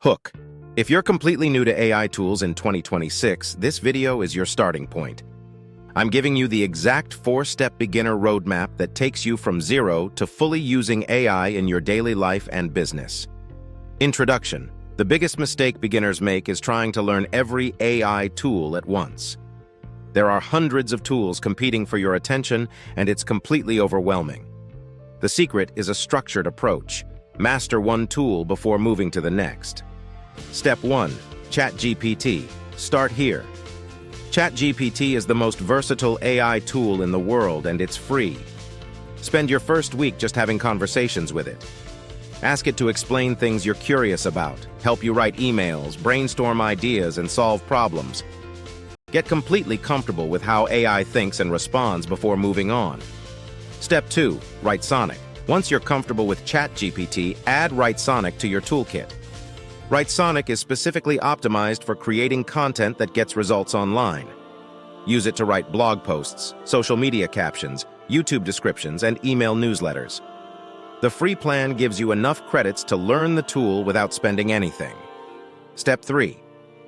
Hook. If you're completely new to AI tools in 2026, this video is your starting point. I'm giving you the exact 4-step beginner roadmap that takes you from zero to fully using AI in your daily life and business. Introduction. The biggest mistake beginners make is trying to learn every AI tool at once. There are hundreds of tools competing for your attention, and it's completely overwhelming. The secret is a structured approach. Master one tool before moving to the next. Step 1. ChatGPT. Start here. ChatGPT is the most versatile AI tool in the world, and it's free. Spend your first week just having conversations with it. Ask it to explain things you're curious about, help you write emails, brainstorm ideas, and solve problems. Get completely comfortable with how AI thinks and responds before moving on. Step 2. Writesonic. Once you're comfortable with ChatGPT, add Writesonic to your toolkit. Writesonic is specifically optimized for creating content that gets results online. Use it to write blog posts, social media captions, YouTube descriptions, and email newsletters. The free plan gives you enough credits to learn the tool without spending anything. Step 3.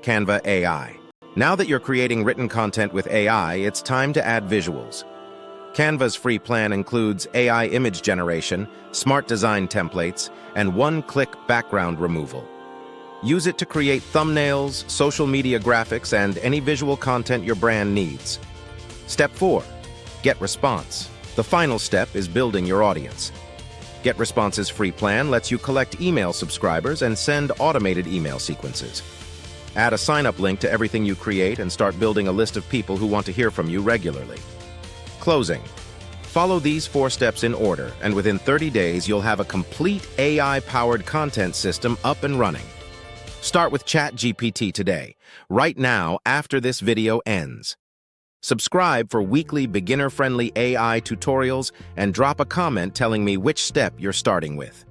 Canva AI. Now that you're creating written content with AI, it's time to add visuals. Canva's free plan includes AI image generation, smart design templates, and one-click background removal. Use it to create thumbnails, social media graphics, and any visual content your brand needs. Step 4. GetResponse. The final step is building your audience. GetResponse's free plan lets you collect email subscribers and send automated email sequences. Add a sign-up link to everything you create and start building a list of people who want to hear from you regularly. Closing. Follow these 4 steps in order, and within 30 days, you'll have a complete AI-powered content system up and running. Start with ChatGPT today, right now after this video ends. Subscribe for weekly beginner-friendly AI tutorials and drop a comment telling me which step you're starting with.